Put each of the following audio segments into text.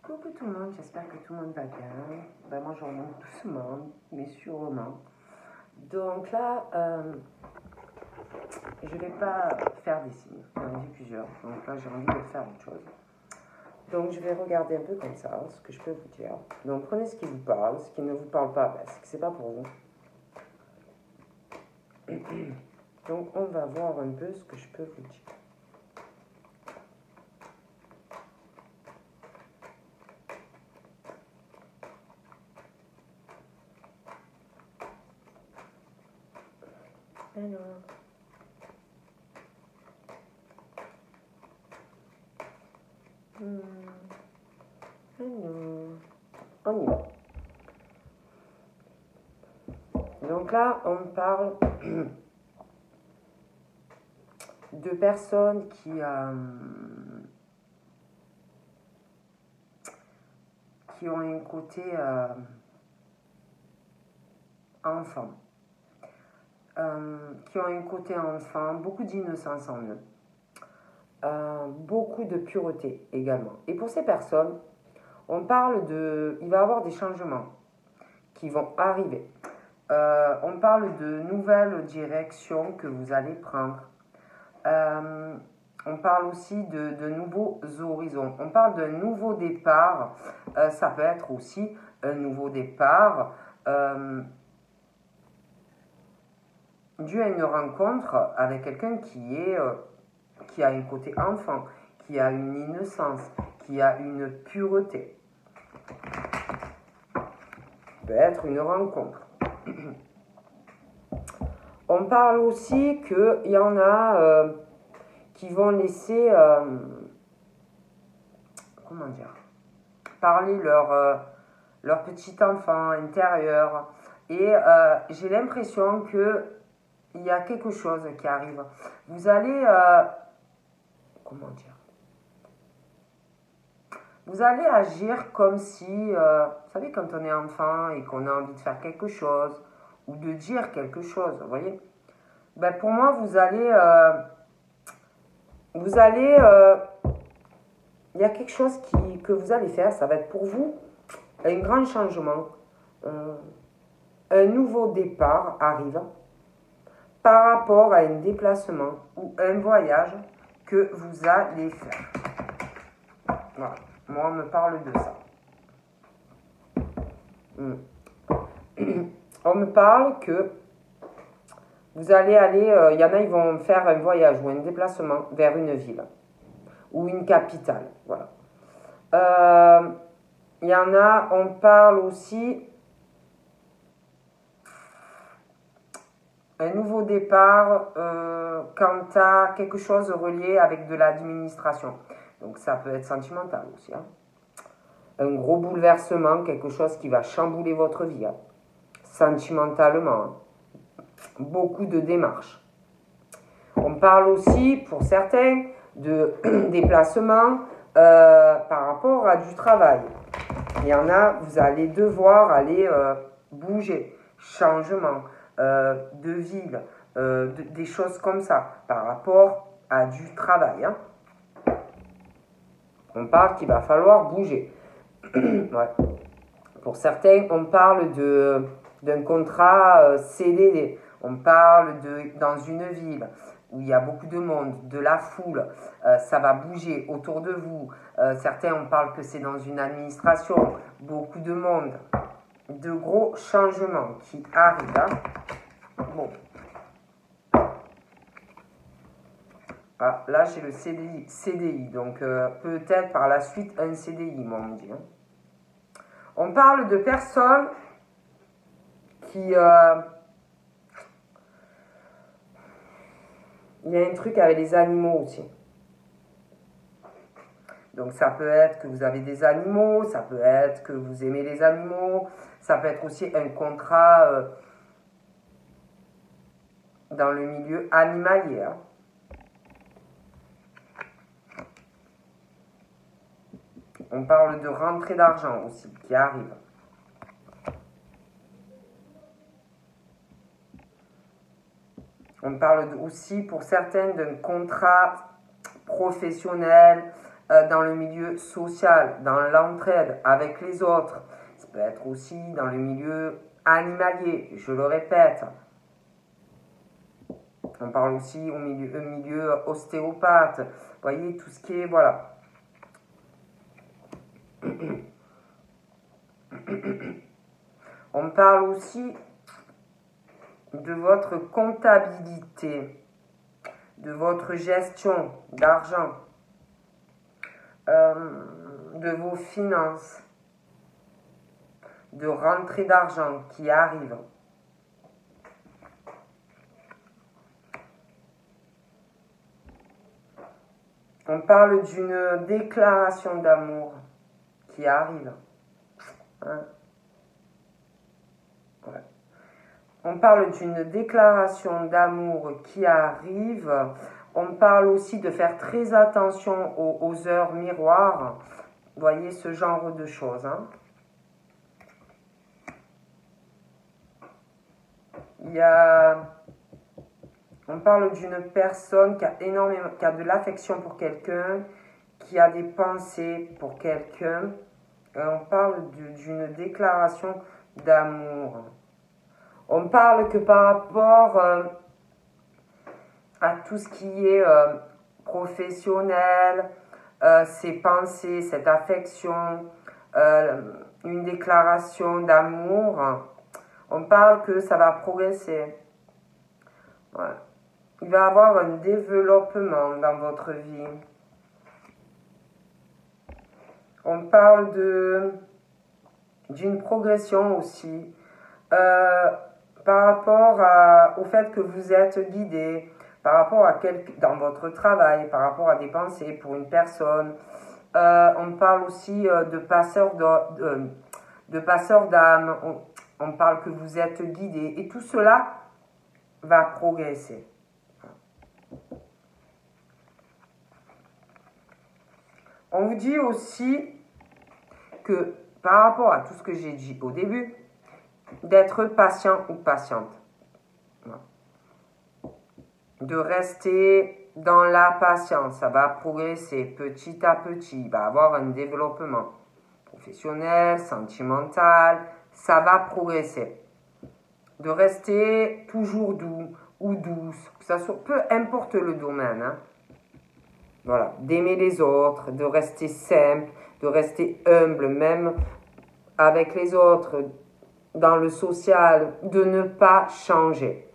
Coucou tout le monde, j'espère que tout le monde va bien. Ben, moi je remonte doucement, mais sûrement. Donc là, je ne vais pas faire des signes, j'en ai vu plusieurs. Donc là j'ai envie de faire autre chose. Donc je vais regarder un peu comme ça, ce que je peux vous dire. Donc prenez ce qui vous parle, ce qui ne vous parle pas, parce que c'est pas pour vous. Donc on va voir un peu ce que je peux vous dire. Alors. Alors. On y va. Donc là, on parle de personnes qui ont un côté enfant. Qui ont un côté enfant, beaucoup d'innocence en eux. Beaucoup de pureté également. Et pour ces personnes, on parle de... Il va y avoir des changements qui vont arriver. On parle de nouvelles directions que vous allez prendre. On parle aussi de nouveaux horizons. On parle d'un nouveau départ. Ça peut être aussi un nouveau départ dû à une rencontre avec quelqu'un qui a un côté enfant, qui a une innocence, qui a une pureté. Peut être une rencontre. On parle aussi qu'il y en a qui vont laisser, comment dire, parler leur petit enfant intérieur. Et j'ai l'impression qu'il y a quelque chose qui arrive. Vous allez, comment dire, vous allez agir comme si, vous savez, quand on est enfant et qu'on a envie de faire quelque chose ou de dire quelque chose, vous voyez, ben pour moi, vous allez, il y a quelque chose que vous allez faire, ça va être pour vous un grand changement, un nouveau départ arrive par rapport à un déplacement ou un voyage que vous allez faire. Voilà, moi on me parle de ça. On me parle que vous allez aller, il y en a, ils vont faire un voyage ou un déplacement vers une ville ou une capitale. Voilà. Il y en a, on parle aussi un nouveau départ quant à quelque chose relié avec de l'administration. Donc ça peut être sentimental aussi. Hein. Un gros bouleversement, quelque chose qui va chambouler votre vie. Hein. Sentimentalement. Hein. Beaucoup de démarches. On parle aussi, pour certains, de déplacement par rapport à du travail. Il y en a, vous allez devoir aller bouger, changement de ville, des choses comme ça, par rapport à du travail. Hein. On parle qu'il va falloir bouger. Ouais. Pour certains, on parle d'un contrat CDD. On parle dans une ville où il y a beaucoup de monde, de la foule, ça va bouger autour de vous. Certains, on parle que c'est dans une administration, beaucoup de monde, de gros changements qui arrivent. Hein. Bon. Ah, là, j'ai le CDI, donc peut-être par la suite un CDI, moi, on me dit. Hein. On parle de personnes qui... il y a un truc avec les animaux aussi. Donc ça peut être que vous avez des animaux, ça peut être que vous aimez les animaux, ça peut être aussi un contrat dans le milieu animalier. Hein. On parle de rentrée d'argent aussi qui arrive. On parle aussi pour certaines d'un contrat professionnel, dans le milieu social, dans l'entraide avec les autres. Ça peut être aussi dans le milieu animalier, je le répète. On parle aussi au milieu ostéopathe. Vous voyez, tout ce qui est, voilà. On parle aussi de votre comptabilité, de votre gestion d'argent, de vos finances, de rentrée d'argent qui arrive. On parle d'une déclaration d'amour qui arrive. Hein? Ouais. On parle d'une déclaration d'amour qui arrive. On parle aussi de faire très attention aux heures miroirs. Vous voyez ce genre de choses. Hein? On parle d'une personne qui a qui a de l'affection pour quelqu'un, qui a des pensées pour quelqu'un. On parle d'une déclaration d'amour. On parle que par rapport à tout ce qui est professionnel, ses pensées, cette affection, une déclaration d'amour, on parle que ça va progresser. Ouais. Il va y avoir un développement dans votre vie. On parle d'une progression aussi. Par rapport au fait que vous êtes guidé, par rapport à dans votre travail, par rapport à des pensées pour une personne. On parle aussi de passeur d'âme. On parle que vous êtes guidé. Et tout cela va progresser. On vous dit aussi que par rapport à tout ce que j'ai dit au début, d'être patient ou patiente. De rester dans la patience, ça va progresser petit à petit, il va avoir un développement professionnel, sentimental, ça va progresser. De rester toujours doux ou douce, que ça soit, peu importe le domaine. Hein. Voilà, d'aimer les autres, de rester simple, de rester humble, même avec les autres, dans le social, de ne pas changer.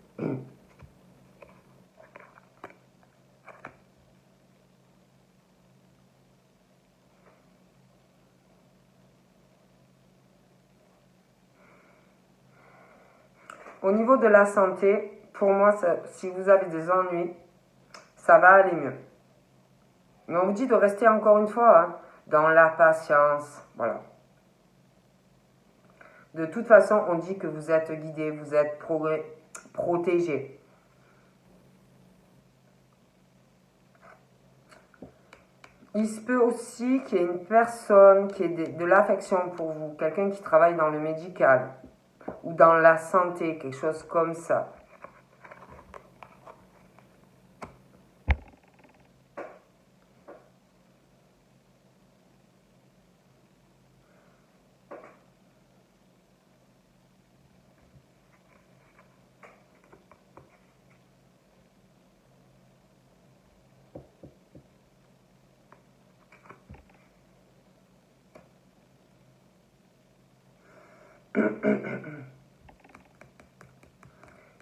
Au niveau de la santé, pour moi, si vous avez des ennuis, ça va aller mieux. Mais on vous dit de rester encore une fois hein, dans la patience. Voilà. De toute façon, on dit que vous êtes guidé, vous êtes protégé. Il se peut aussi qu'il y ait une personne qui ait de l'affection pour vous, quelqu'un qui travaille dans le médical ou dans la santé, quelque chose comme ça.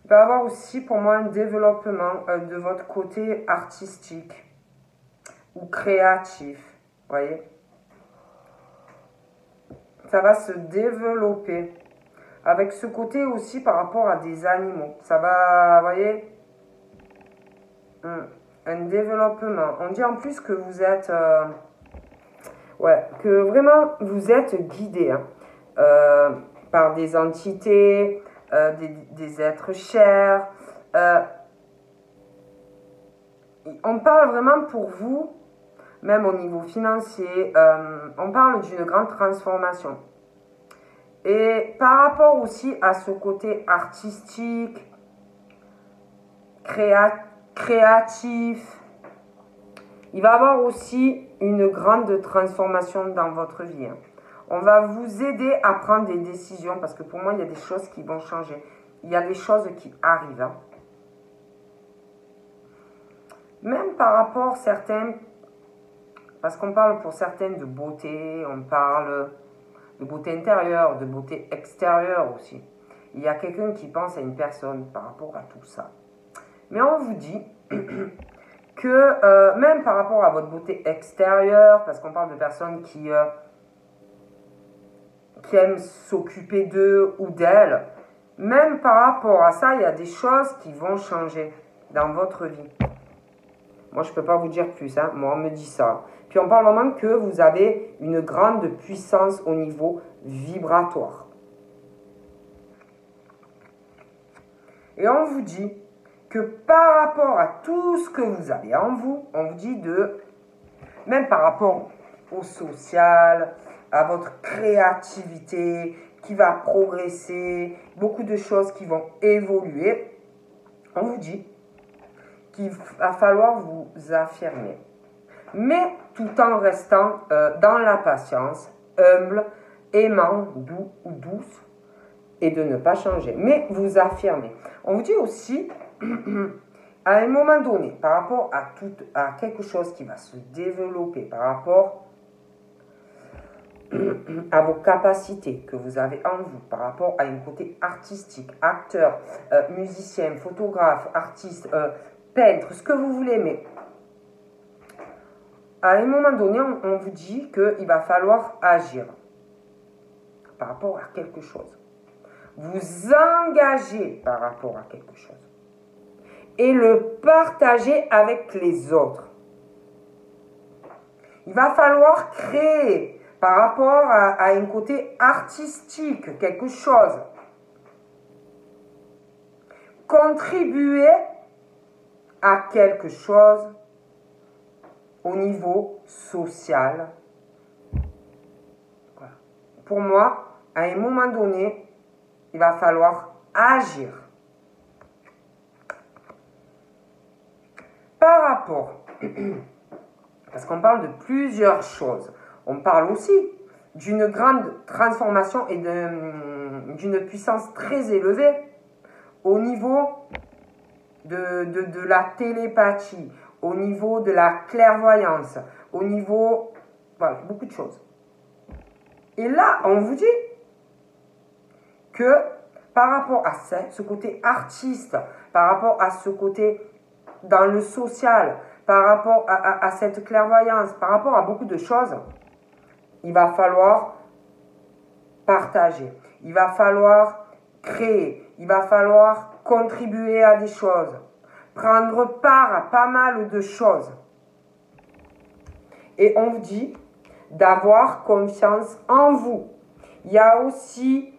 Il va y avoir aussi pour moi un développement de votre côté artistique ou créatif, voyez. Ça va se développer avec ce côté aussi par rapport à des animaux. Ça va, voyez, un développement. On dit en plus que vous êtes, que vraiment vous êtes guidé hein, par des entités, des êtres chers. On parle vraiment pour vous, même au niveau financier, on parle d'une grande transformation. Et par rapport aussi à ce côté artistique, créatif, Il va y avoir aussi une grande transformation dans votre vie. Hein. On va vous aider à prendre des décisions parce que pour moi, il y a des choses qui vont changer. Il y a des choses qui arrivent. Hein. Même par rapport à certains, parce qu'on parle pour certaines de beauté, on parle de beauté intérieure, de beauté extérieure aussi. Il y a quelqu'un qui pense à une personne par rapport à tout ça. Mais on vous dit que même par rapport à votre beauté extérieure, parce qu'on parle de personnes qui aiment s'occuper d'eux ou d'elles, même par rapport à ça, il y a des choses qui vont changer dans votre vie. Moi, je ne peux pas vous dire plus, hein. Moi, on me dit ça. Puis on parle vraiment que vous avez une grande puissance au niveau vibratoire. Et on vous dit que par rapport à tout ce que vous avez en vous, on vous dit même par rapport au social, à votre créativité qui va progresser, beaucoup de choses qui vont évoluer, on vous dit qu'il va falloir vous affirmer. Mais tout en restant dans la patience, humble, aimant, doux ou douce, et de ne pas changer. Mais vous affirmez. On vous dit aussi, à un moment donné, par rapport à quelque chose qui va se développer, par rapport à vos capacités que vous avez en vous, par rapport à un côté artistique, acteur, musicien, photographe, artiste, peintre, ce que vous voulez, mais à un moment donné, on vous dit qu'il va falloir agir par rapport à quelque chose. Vous engager par rapport à quelque chose. Et le partager avec les autres. Il va falloir créer par rapport à un côté artistique quelque chose. Contribuer à quelque chose au niveau social. Voilà. Pour moi, à un moment donné, il va falloir agir. Par rapport, parce qu'on parle de plusieurs choses, on parle aussi d'une grande transformation et d'une puissance très élevée au niveau de la télépathie, au niveau de la clairvoyance, au niveau, voilà, beaucoup de choses. Et là, on vous dit que par rapport à ce côté artiste, par rapport à ce côté dans le social, par rapport à cette clairvoyance, par rapport à beaucoup de choses, il va falloir partager, il va falloir créer, il va falloir contribuer à des choses, prendre part à pas mal de choses. Et on vous dit d'avoir confiance en vous. Il y a aussi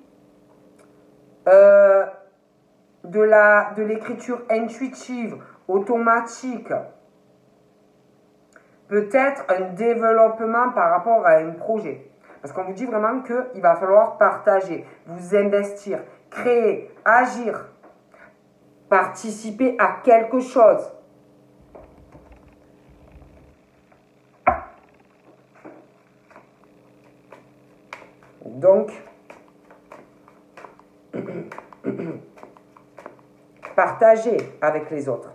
de l'écriture intuitive, automatique. Peut-être un développement par rapport à un projet. Parce qu'on vous dit vraiment qu'il va falloir partager, vous investir, créer, agir, participer à quelque chose. Donc, partager avec les autres.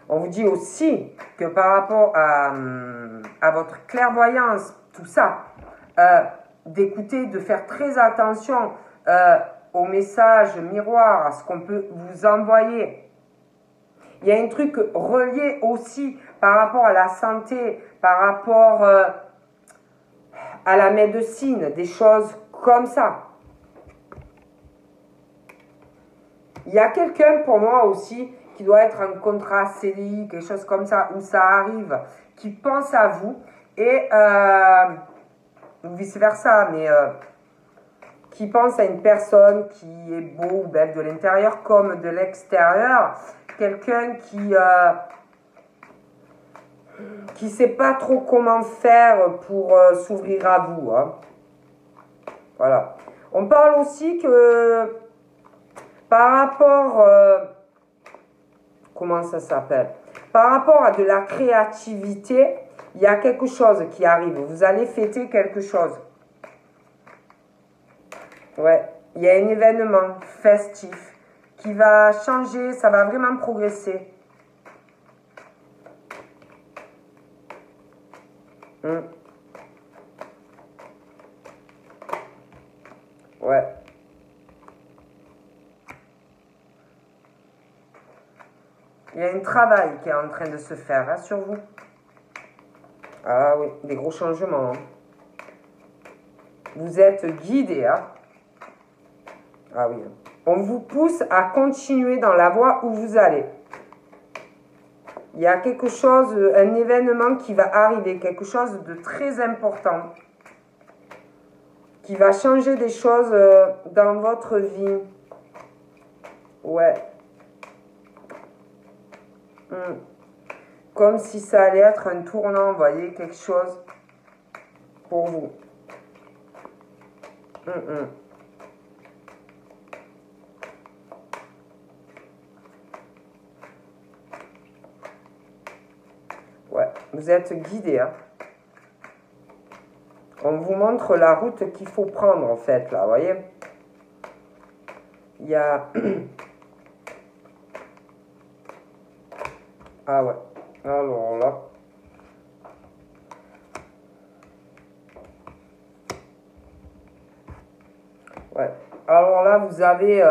On vous dit aussi que par rapport à votre clairvoyance, tout ça, d'écouter, de faire très attention aux messages miroirs, à ce qu'on peut vous envoyer. Il y a un truc relié aussi par rapport à la santé, par rapport à la médecine, des choses comme ça. Il y a quelqu'un pour moi aussi qui doit être un contrat CDI, quelque chose comme ça, où ça arrive, qui pense à vous, et vice-versa, mais qui pense à une personne qui est beau ou belle de l'intérieur comme de l'extérieur, quelqu'un qui sait pas trop comment faire pour s'ouvrir à vous. Hein. Voilà. On parle aussi que Par rapport, comment ça s'appelle? Par rapport à de la créativité, il y a quelque chose qui arrive. Vous allez fêter quelque chose. Ouais, il y a un événement festif qui va changer, ça va vraiment progresser. Ouais. Il y a un travail qui est en train de se faire hein, sur vous. Ah oui, des gros changements. Hein. Vous êtes guidé. Hein. Ah oui. On vous pousse à continuer dans la voie où vous allez. Il y a quelque chose, un événement qui va arriver, quelque chose de très important, qui va changer des choses dans votre vie. Ouais. Comme si ça allait être un tournant, vous voyez, quelque chose pour vous. Ouais, vous êtes guidé. Hein. On vous montre la route qu'il faut prendre, en fait, là, vous voyez. Il y a... Ah ouais, alors là... Ouais, alors là, vous avez...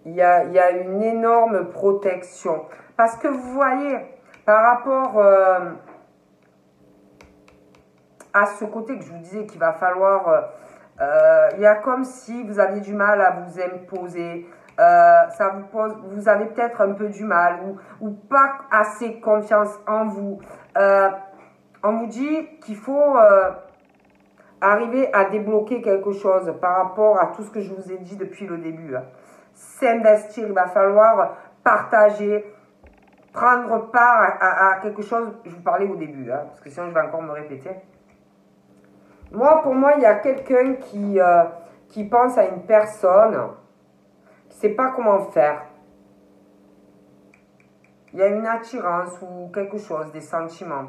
il y a une énorme protection. Parce que vous voyez, par rapport à ce côté que je vous disais qu'il va falloir... il y a comme si vous aviez du mal à vous imposer. Ça vous pose, vous avez peut-être un peu du mal ou pas assez confiance en vous. On vous dit qu'il faut arriver à débloquer quelque chose par rapport à tout ce que je vous ai dit depuis le début. Hein. S'investir, il va falloir partager, prendre part à quelque chose. Je vous parlais au début, hein, parce que sinon je vais encore me répéter. Moi, pour moi, il y a quelqu'un qui pense à une personne, qui ne sait pas comment faire. Il y a une attirance ou quelque chose, des sentiments.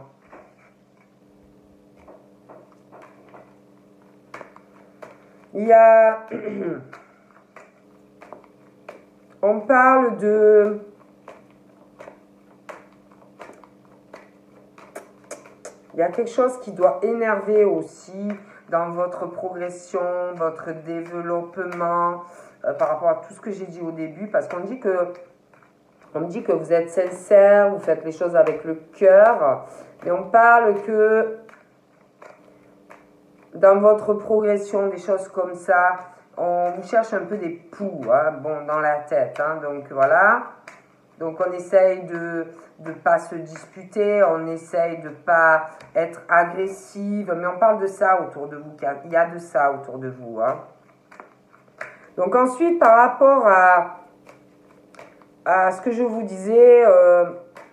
Il y a... On parle de... Il y a quelque chose qui doit énerver aussi dans votre progression, votre développement, par rapport à tout ce que j'ai dit au début, parce qu'on dit que... On me dit que vous êtes sincère, vous faites les choses avec le cœur, et on parle que dans votre progression, des choses comme ça, on vous cherche un peu des poux, hein, bon, dans la tête, hein, donc voilà. Donc on essaye de ne pas se disputer, on essaye de ne pas être agressive, mais on parle de ça autour de vous, il y a de ça autour de vous. Hein. Donc ensuite, par rapport à ce que je vous disais,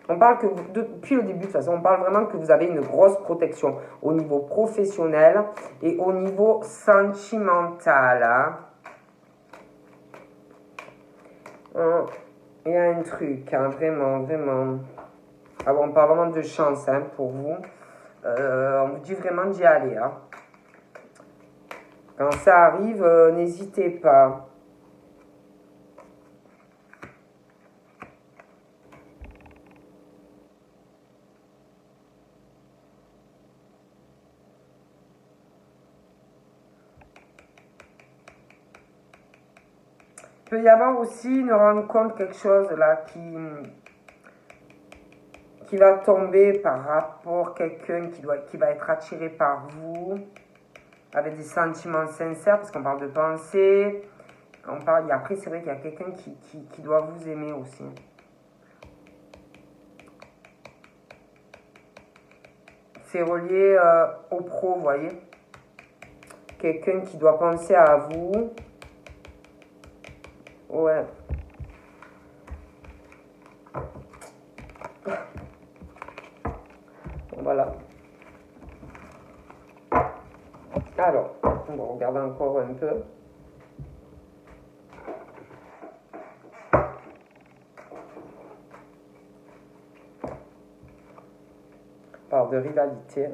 on parle que depuis le début, de toute façon, on parle vraiment que vous avez une grosse protection au niveau professionnel et au niveau sentimental. Hein. Il y a un truc, hein, vraiment, vraiment. Ah bon, on parle vraiment de chance hein, pour vous. On vous dit vraiment d'y aller. Hein. Quand ça arrive, n'hésitez pas. Il peut y avoir aussi une rencontre, quelque chose là qui va tomber par rapport à quelqu'un qui va être attiré par vous, avec des sentiments sincères, parce qu'on parle de pensée, on parle, et après c'est vrai qu'il y a quelqu'un qui doit vous aimer aussi. C'est relié au pro, vous voyez. Quelqu'un qui doit penser à vous. Ouais. Bon, voilà. Alors, on va regarder encore un peu. On parle de rivalité.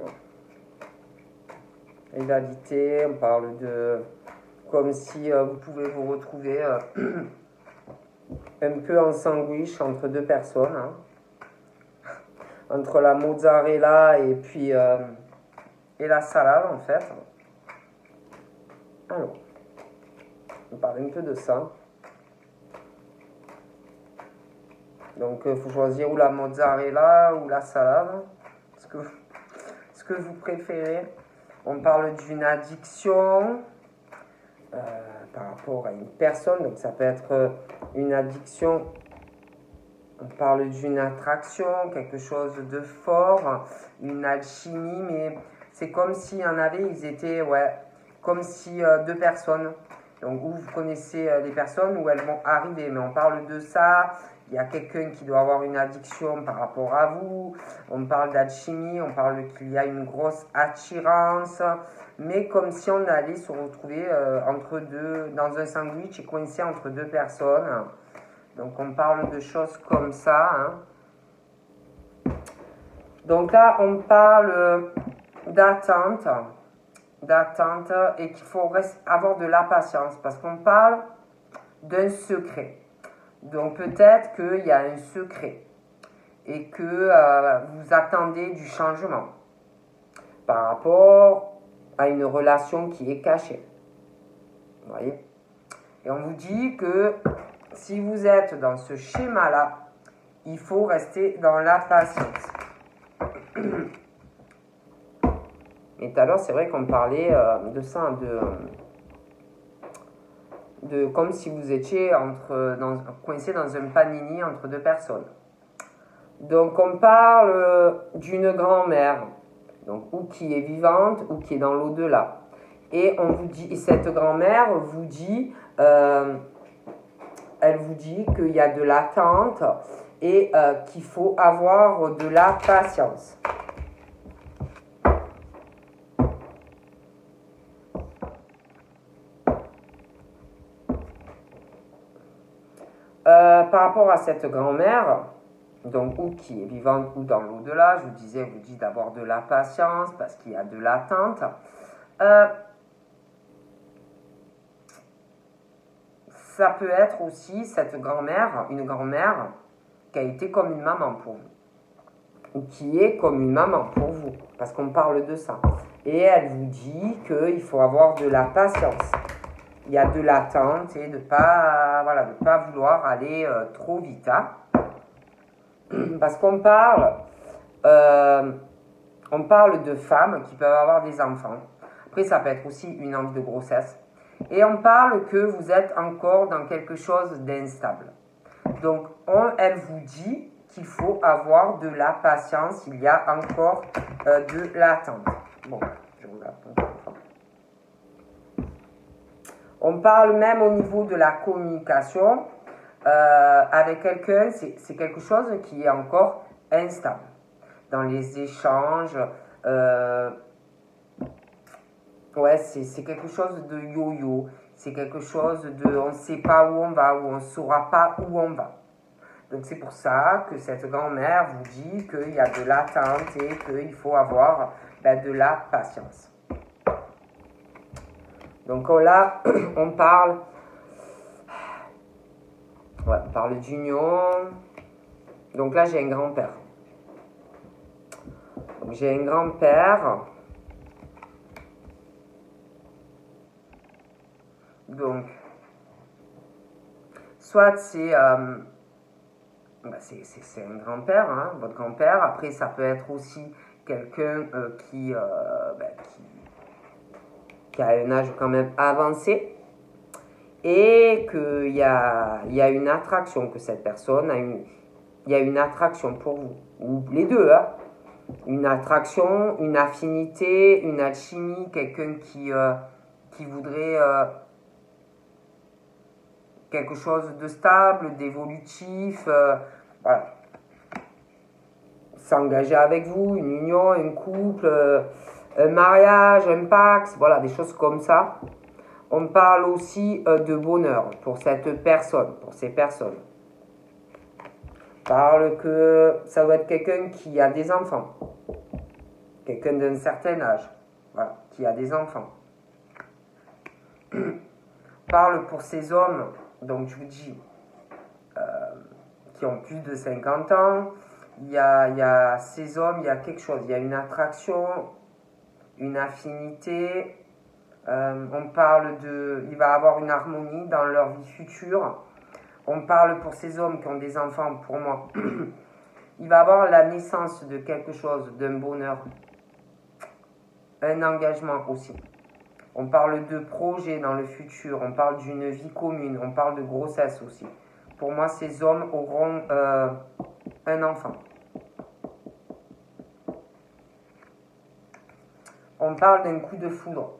Rivalité, on parle de... Comme si vous pouvez vous retrouver un peu en sandwich entre deux personnes. Hein. Entre la mozzarella et puis... et la salade, en fait. Alors, on parle un peu de ça. Donc, il faut choisir ou la mozzarella ou la salade. Ce que vous préférez. On parle d'une addiction par rapport à une personne. Donc, ça peut être une addiction. On parle d'une attraction, quelque chose de fort, une alchimie, mais c'est comme s'il y en avait, ils étaient, comme si deux personnes. Donc, où vous connaissez les personnes, où elles vont arriver. Mais on parle de ça. Il y a quelqu'un qui doit avoir une addiction par rapport à vous. On parle d'alchimie, on parle qu'il y a une grosse attirance. Mais comme si on allait se retrouver entre deux, dans un sandwich et coincé entre deux personnes. Donc, on parle de choses comme ça. Hein. Donc là, on parle d'attente. Et qu'il faut avoir de la patience. Parce qu'on parle d'un secret. Donc peut-être qu'il y a un secret et que vous attendez du changement par rapport à une relation qui est cachée. Vous voyez? Et on vous dit que si vous êtes dans ce schéma-là, il faut rester dans la patience. Et tout à l'heure, c'est vrai qu'on parlait de ça, comme si vous étiez coincé dans un panini entre deux personnes. Donc, on parle d'une grand-mère, donc ou qui est vivante ou qui est dans l'au-delà. Et on vous dit, et cette grand-mère vous dit, elle vous dit qu'il y a de l'attente et qu'il faut avoir de la patience. Par rapport à cette grand-mère, donc ou qui est vivante ou dans l'au-delà, je vous disais, vous dit d'avoir de la patience parce qu'il y a de l'attente. Ça peut être aussi cette grand-mère, une grand-mère qui a été comme une maman pour vous, ou qui est comme une maman pour vous, parce qu'on parle de ça. Et elle vous dit qu'il faut avoir de la patience. Il y a de l'attente et de pas vouloir aller trop vite. Hein. Parce qu'on parle de femmes qui peuvent avoir des enfants. Après, ça peut être aussi une envie de grossesse. Et on parle que vous êtes encore dans quelque chose d'instable. Donc, elle vous dit qu'il faut avoir de la patience. Il y a encore de l'attente. Bon, je regarde. On parle même au niveau de la communication avec quelqu'un, c'est quelque chose qui est encore instable. Dans les échanges, c'est quelque chose de yo-yo. C'est quelque chose de on ne sait pas où on va, ou on ne saura pas où on va. Donc c'est pour ça que cette grand-mère vous dit qu'il y a de l'attente et qu'il faut avoir de la patience. Donc là, on parle d'union. Donc là, j'ai un grand-père. Donc j'ai un grand-père. Donc, soit c'est un grand-père, hein, votre grand-père. Après, ça peut être aussi quelqu'un qui a un âge quand même avancé et qu'il y a une attraction, que cette personne il y a une attraction pour vous, ou les deux, hein. Une attraction, une affinité, une alchimie, quelqu'un qui voudrait quelque chose de stable, d'évolutif, voilà. S'engager avec vous, une union, un couple, un mariage, un pacte, voilà, des choses comme ça. On parle aussi de bonheur pour cette personne, pour ces personnes. On parle que ça doit être quelqu'un qui a des enfants. quelqu'un d'un certain âge, voilà, qui a des enfants. Parle pour ces hommes, donc je vous dis, qui ont plus de 50 ans, il y a ces hommes, il y a quelque chose, il y a une attraction, une affinité, on parle il va y avoir une harmonie dans leur vie future. On parle pour ces hommes qui ont des enfants, pour moi, il va y avoir la naissance de quelque chose, d'un bonheur, un engagement aussi. On parle de projet dans le futur, on parle d'une vie commune, on parle de grossesse aussi. Pour moi, ces hommes auront un enfant. On parle d'un coup de foudre.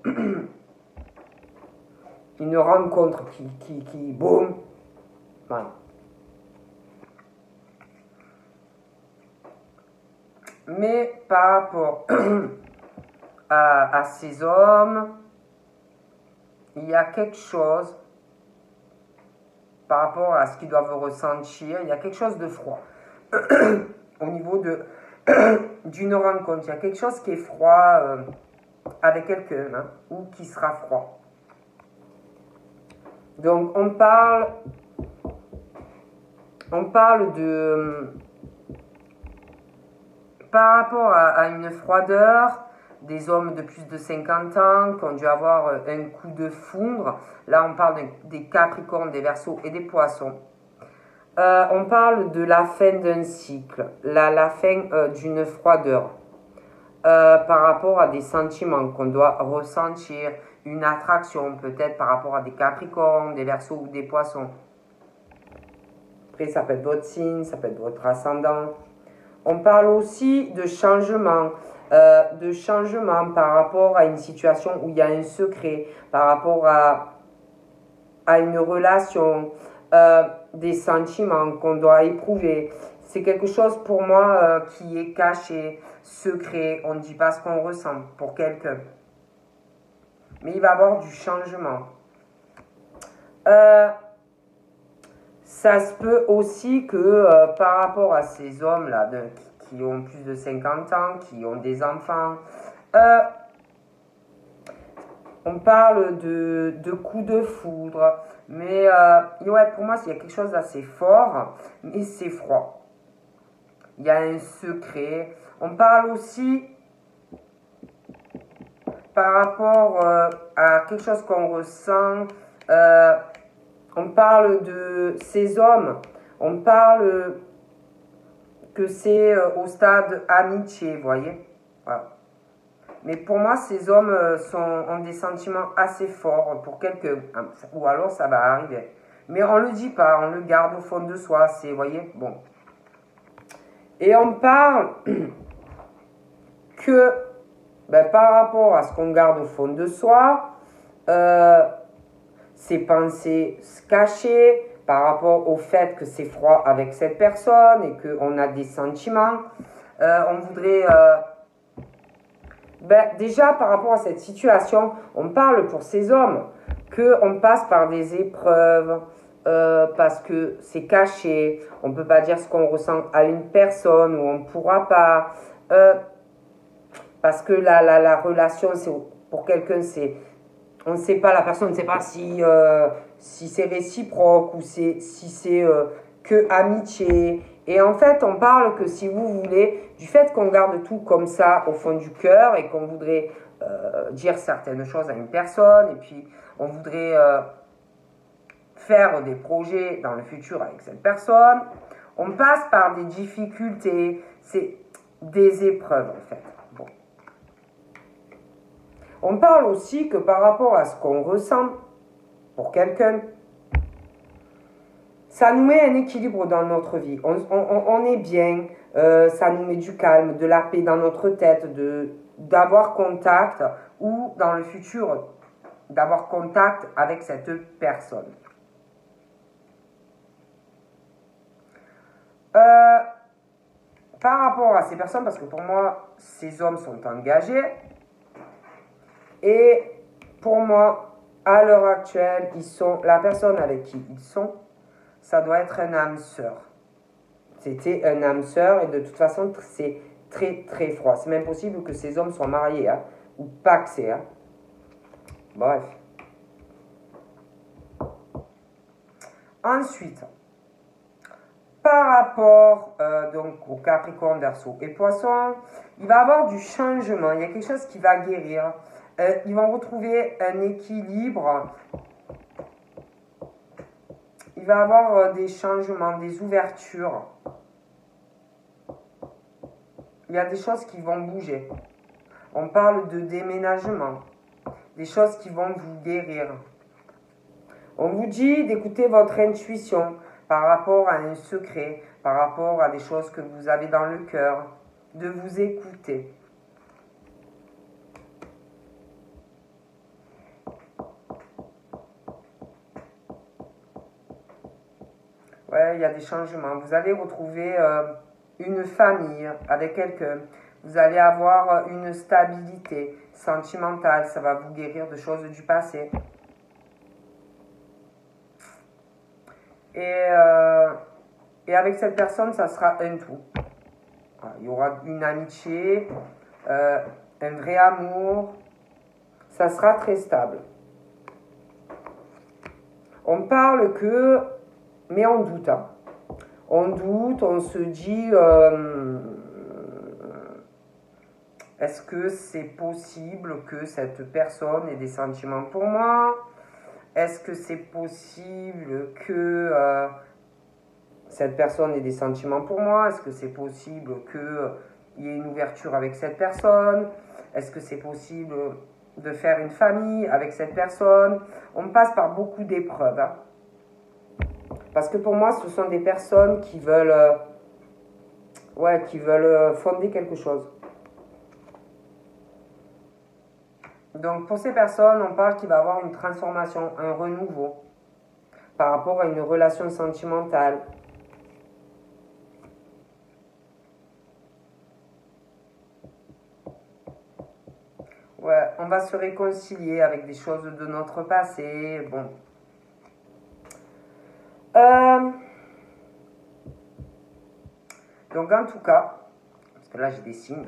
Une rencontre qui boum, voilà. Mais par rapport à ces hommes, il y a quelque chose, par rapport à ce qu'ils doivent ressentir, il y a quelque chose de froid. Au niveau d'une rencontre, il y a quelque chose qui est froid avec quelqu'un, hein, ou qui sera froid. Donc on parle de, par rapport à une froideur, des hommes de plus de 50 ans qui ont dû avoir un coup de foudre. Là, on parle des Capricornes, des Verseaux et des Poissons. On parle de la fin d'un cycle, la fin d'une froideur par rapport à des sentiments qu'on doit ressentir, une attraction peut-être par rapport à des Capricornes, des Verseaux ou des Poissons. Après, ça peut être votre signe, ça peut être votre ascendant. On parle aussi de changement par rapport à une situation où il y a un secret, par rapport à une relation, des sentiments qu'on doit éprouver. C'est quelque chose pour moi qui est caché, secret, on ne dit pas ce qu'on ressent pour quelqu'un. Mais il va y avoir du changement. Ça se peut aussi que par rapport à ces hommes-là qui ont plus de 50 ans, qui ont des enfants, on parle de coups de foudre, mais ouais, pour moi, il y a quelque chose d'assez fort, mais c'est froid. Il y a un secret. On parle aussi par rapport à quelque chose qu'on ressent. On parle de ces hommes, on parle que c'est au stade amitié, vous voyez. Voilà. Mais pour moi, ces hommes ont des sentiments assez forts pour quelqu'un, ou alors ça va arriver. Mais on ne le dit pas, on le garde au fond de soi, c'est, vous voyez, bon. Et on parle que, par rapport à ce qu'on garde au fond de soi, ces pensées cachées, par rapport au fait que c'est froid avec cette personne et qu'on a des sentiments, on voudrait... déjà, par rapport à cette situation, on parle pour ces hommes qu'on passe par des épreuves parce que c'est caché. On ne peut pas dire ce qu'on ressent à une personne ou on ne pourra pas. Parce que la relation, pour quelqu'un, c'est... On ne sait pas, la personne ne sait pas si c'est réciproque ou si c'est que amitié. Et en fait, on parle que si vous voulez, du fait qu'on garde tout comme ça au fond du cœur et qu'on voudrait dire certaines choses à une personne et puis on voudrait faire des projets dans le futur avec cette personne, on passe par des difficultés, c'est des épreuves en fait. Bon. On parle aussi que par rapport à ce qu'on ressent pour quelqu'un, ça nous met un équilibre dans notre vie. On est bien, ça nous met du calme, de la paix dans notre tête, d'avoir contact ou dans le futur, d'avoir contact avec cette personne. Par rapport à ces personnes, parce que pour moi, ces hommes sont engagés, et pour moi, à l'heure actuelle, la personne avec qui ils sont, ça doit être un âme sœur. C'était un âme sœur et de toute façon, c'est très très froid. C'est même possible que ces hommes soient mariés, hein, ou paxés. Hein. Bref. Ensuite, par rapport donc au Capricorne, Verseau et Poisson, il va y avoir du changement. Il y a quelque chose qui va guérir. Ils vont retrouver un équilibre. Il va y avoir des changements, des ouvertures. Il y a des choses qui vont bouger. On parle de déménagement. Des choses qui vont vous guérir. On vous dit d'écouter votre intuition par rapport à un secret, par rapport à des choses que vous avez dans le cœur. De vous écouter. Ouais, il y a des changements. Vous allez retrouver une famille avec quelqu'un. Vous allez avoir une stabilité sentimentale. Ça va vous guérir de choses du passé. Et avec cette personne, ça sera un tout. Il y aura une amitié, un vrai amour. Ça sera très stable. On parle que... Mais on doute. Hein. On doute, on se dit... est-ce que c'est possible que cette personne ait des sentiments pour moi? Est-ce que c'est possible que cette personne ait des sentiments pour moi? Est-ce que c'est possible qu'il y ait une ouverture avec cette personne? Est-ce que c'est possible de faire une famille avec cette personne? On passe par beaucoup d'épreuves. Hein. Parce que pour moi, ce sont des personnes qui veulent fonder quelque chose. Donc pour ces personnes, on parle qu'il va y avoir une transformation, un renouveau par rapport à une relation sentimentale. Ouais, on va se réconcilier avec des choses de notre passé. Bon. Donc en tout cas, parce que là j'ai des signes.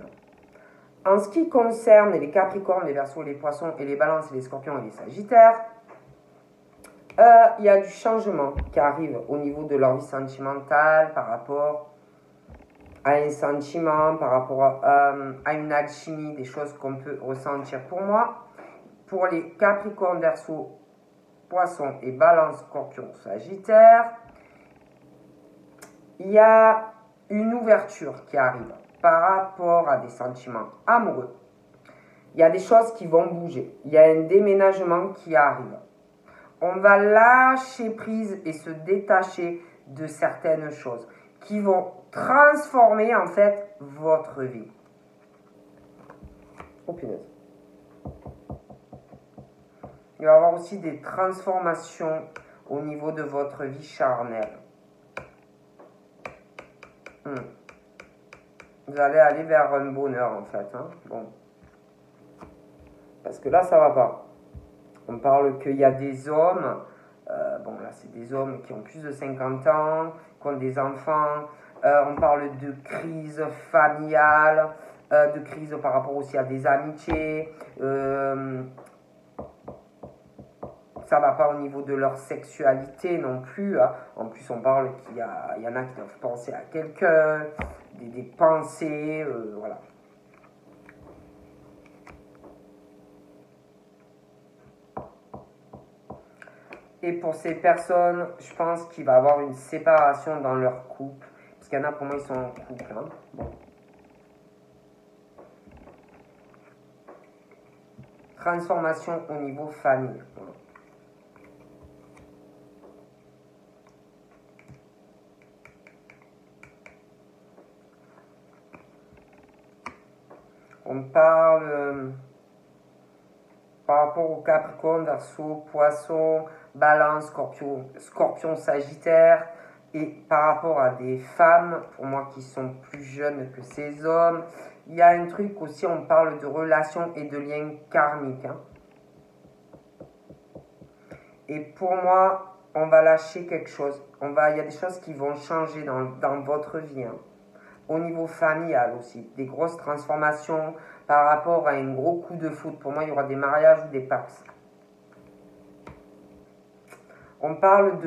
En ce qui concerne les Capricornes, les Verseaux, les Poissons et les Balances, les Scorpions et les Sagittaires, il y a du changement qui arrive au niveau de leur vie sentimentale par rapport à un sentiment, par rapport à une alchimie, des choses qu'on peut ressentir. Pour moi, pour les Capricornes, Verseaux, Poissons et Balance, Scorpions, Sagittaires, il y a une ouverture qui arrive par rapport à des sentiments amoureux. Il y a des choses qui vont bouger. Il y a un déménagement qui arrive. On va lâcher prise et se détacher de certaines choses qui vont transformer en fait votre vie. Oh punaise. Il va y avoir aussi des transformations au niveau de votre vie charnelle. Vous allez aller vers un bonheur en fait. Hein. Bon. Parce que là, ça va pas. On parle qu'il y a des hommes, bon là c'est des hommes qui ont plus de 50 ans, qui ont des enfants. On parle de crise familiale, de crise par rapport aussi à des amitiés. Ça va pas au niveau de leur sexualité non plus. Hein. En plus, on parle qu'il y en a qui doivent penser à quelqu'un, des pensées, voilà. Et pour ces personnes, je pense qu'il va y avoir une séparation dans leur couple. Parce qu'il y en a, pour moi, ils sont en couple. Hein. Bon. Transformation au niveau famille. Voilà. On parle par rapport au Capricorne, Verseau, Poisson, Balance, Scorpion, Sagittaire. Et par rapport à des femmes, pour moi qui sont plus jeunes que ces hommes, il y a un truc aussi, on parle de relations et de liens karmiques. Hein. Et pour moi, on va lâcher quelque chose. Il y a des choses qui vont changer dans votre vie. Hein. au niveau familial aussi. Des grosses transformations par rapport à un gros coup de foot. Pour moi, il y aura des mariages ou des pax. On parle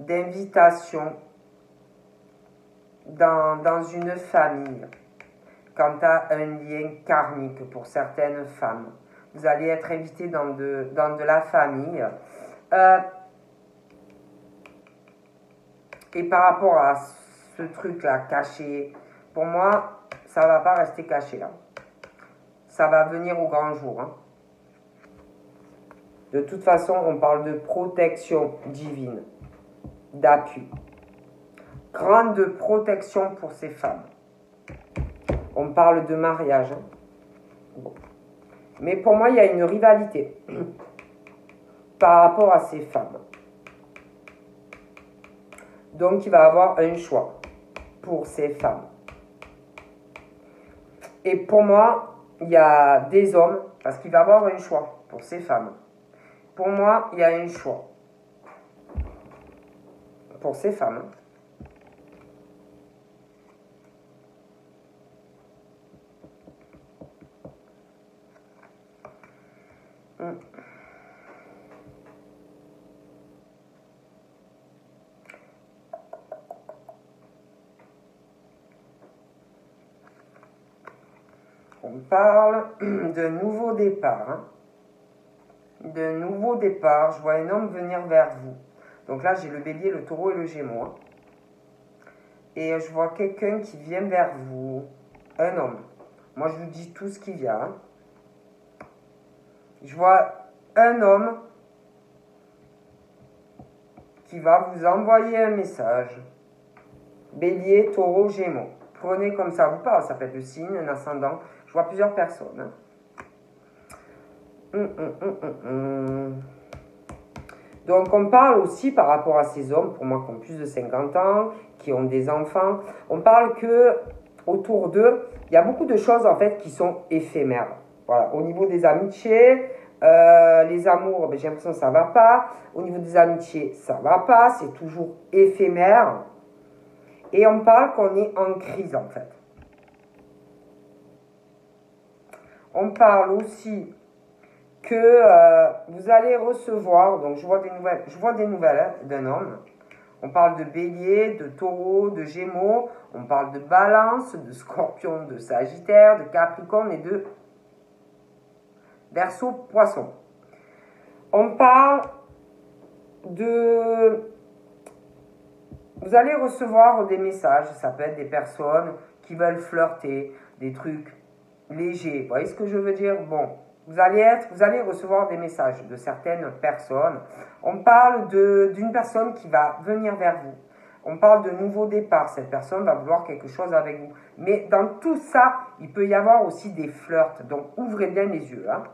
d'invitation dans une famille. Quant à un lien karmique pour certaines femmes. Vous allez être invité dans de la famille. Et par rapport à ce truc-là, caché, pour moi, ça ne va pas rester caché là. Ça va venir au grand jour. Hein. De toute façon, on parle de protection divine, d'appui. Grande protection pour ces femmes. On parle de mariage. Hein. Bon. Mais pour moi, il y a une rivalité par rapport à ces femmes. Donc, il va y avoir un choix pour ces femmes. Et pour moi, il y a des hommes, parce qu'il va y avoir un choix pour ces femmes. Pour moi, il y a un choix pour ces femmes. On parle de nouveau départ. Hein. De nouveau départ. Je vois un homme venir vers vous. Donc là, j'ai le bélier, le taureau et le gémeaux. Hein. Et je vois quelqu'un qui vient vers vous. Un homme. Moi, je vous dis tout ce qui vient. Hein. Je vois un homme qui va vous envoyer un message. Bélier, taureau, gémeaux. Prenez comme ça vous parle. Ça peut être le signe, un ascendant. Je vois plusieurs personnes. Hein. Donc, on parle aussi par rapport à ces hommes, pour moi, qui ont plus de 50 ans, qui ont des enfants. On parle que autour d'eux, il y a beaucoup de choses, en fait, qui sont éphémères. Voilà. Au niveau des amitiés, les amours, ben, j'ai l'impression que ça ne va pas. Au niveau des amitiés, ça ne va pas. C'est toujours éphémère. Et on parle qu'on est en crise, en fait. On parle aussi que vous allez recevoir, donc je vois des nouvelles hein, d'un homme. On parle de bélier, de taureau, de gémeaux. On parle de balance, de scorpion, de sagittaire, de capricorne et de verseau, poisson. On parle de... Vous allez recevoir des messages, ça peut être des personnes qui veulent flirter, des trucs légers. Vous voyez ce que je veux dire? Bon, vous allez recevoir des messages de certaines personnes. On parle d'une personne qui va venir vers vous. On parle de nouveau départ. Cette personne va vouloir quelque chose avec vous. Mais dans tout ça, il peut y avoir aussi des flirts. Donc, ouvrez bien les yeux. Hein.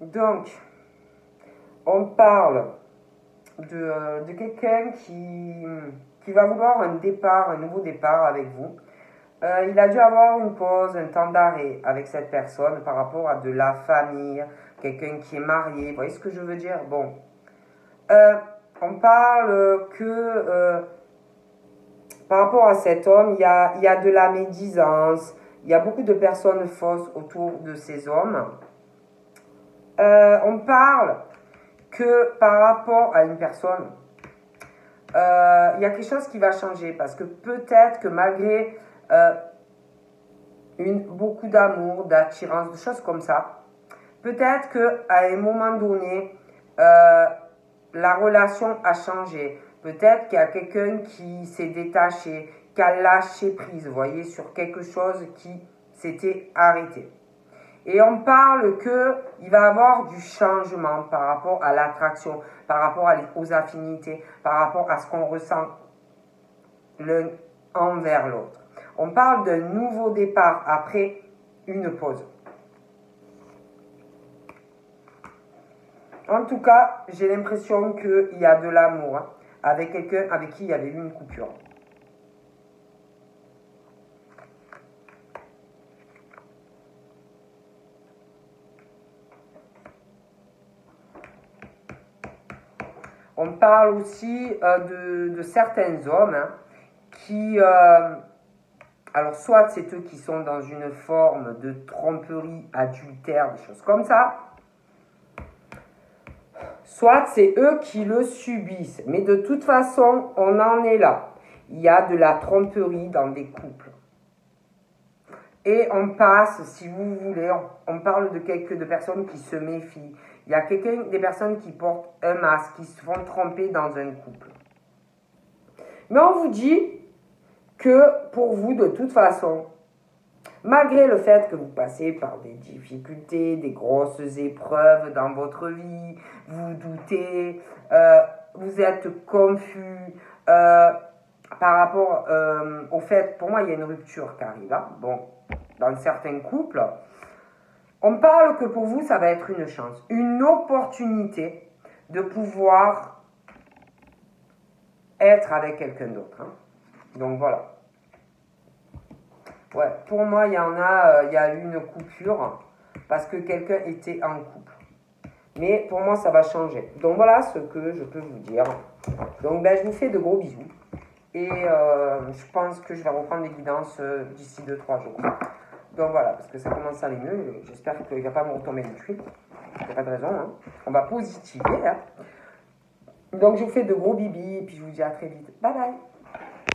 Donc, on parle de quelqu'un qui va vouloir un départ, un nouveau départ avec vous. Il a dû avoir une pause, un temps d'arrêt avec cette personne par rapport à de la famille, quelqu'un qui est marié. Vous voyez ce que je veux dire? Bon. On parle que par rapport à cet homme, il y a de la médisance, il y a beaucoup de personnes fausses autour de ces hommes. On parle que par rapport à une personne, il y a quelque chose qui va changer parce que peut-être que malgré beaucoup d'amour, d'attirance, de choses comme ça, peut-être qu'à un moment donné, la relation a changé. Peut-être qu'il y a quelqu'un qui s'est détaché, qui a lâché prise, vous voyez, sur quelque chose qui s'était arrêté. Et on parle qu'il va y avoir du changement par rapport à l'attraction, par rapport aux affinités, par rapport à ce qu'on ressent l'un envers l'autre. On parle d'un nouveau départ après une pause. En tout cas, j'ai l'impression qu'il y a de l'amour hein, avec quelqu'un avec qui il y avait eu une coupure. On parle aussi de certains hommes hein, qui, alors soit c'est eux qui sont dans une forme de tromperie, adultère, des choses comme ça, soit c'est eux qui le subissent. Mais de toute façon, on en est là. Il y a de la tromperie dans des couples. Et on passe, si vous voulez, on parle de personnes qui se méfient. Il y a des personnes qui portent un masque, qui se font tromper dans un couple. Mais on vous dit que pour vous, de toute façon, malgré le fait que vous passez par des difficultés, des grosses épreuves dans votre vie, vous doutez, vous êtes confus par rapport au fait, pour moi, il y a une rupture qui arrive. Hein. Bon, dans certains couples, on parle que pour vous, ça va être une chance, une opportunité de pouvoir être avec quelqu'un d'autre. Hein. Donc voilà. Ouais, pour moi, il y a eu une coupure parce que quelqu'un était en couple. Mais pour moi, ça va changer. Donc voilà ce que je peux vous dire. Donc ben, je vous fais de gros bisous. Et je pense que je vais reprendre les guidances d'ici 2-3 jours. Donc voilà, parce que ça commence à aller mieux. J'espère qu'il ne va pas me retomber une tuile. Il n'y a pas de raison. Hein. On va positiver. Hein. Donc je vous fais de gros bibis et puis je vous dis à très vite. Bye bye.